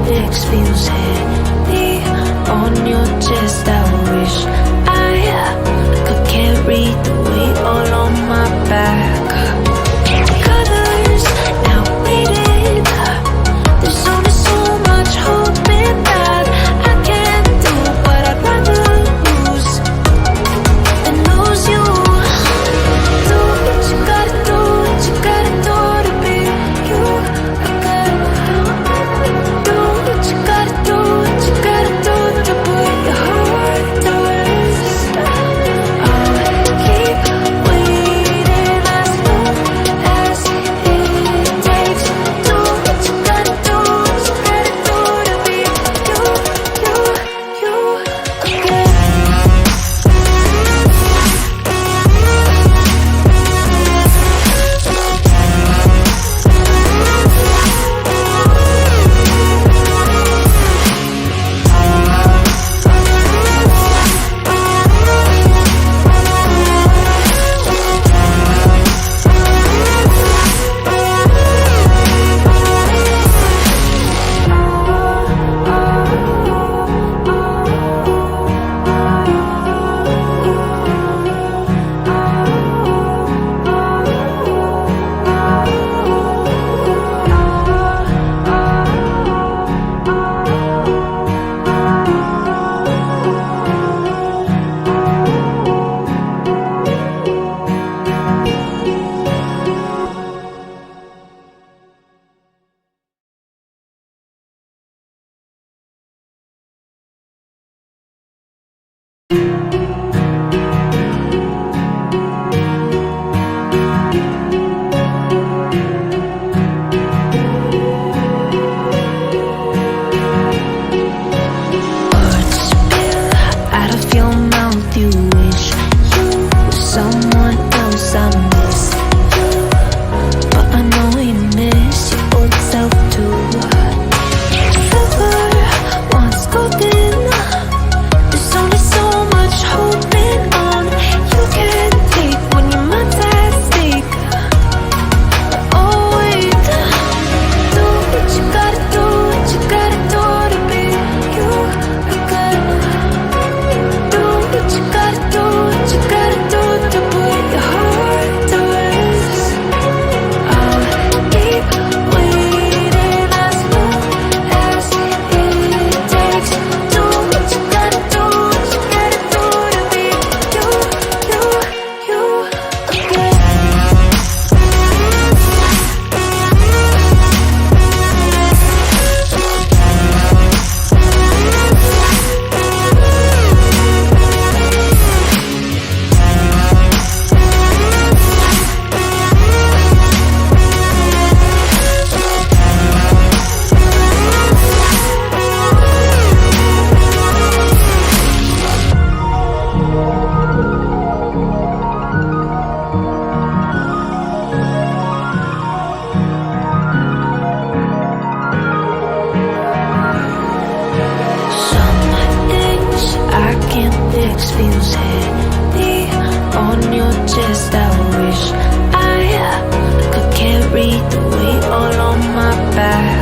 fix feels heavy on your chest. I wish I could carry the weight all on my back. Colors now faded. There's only so much hoping that I can do, but I'd rather lose than lose you. Do what you gotta do, what you gotta do to be you. I gotta do what you gotta do, what you gotta do to put your heart to rest. I'll keep waiting as long as it takes. Do what you gotta do, what you gotta do to be you again. Words spill out of your mouth. You wish you were someone else. I miss you, but I know you miss your old self too. Silver once golden. There's only so much holding on. You can't take when your mind's at stake. Oh wait, do what you gotta do, what you gotta do to be you. I gotta do what you gotta do, what you gotta do to put your heart to rest. I'll keep waiting as long as it takes. Do what you gotta do, what you gotta do to be you again. Some things I can't fix feels heavy on your chest. I wish I could carry the weight all on my back.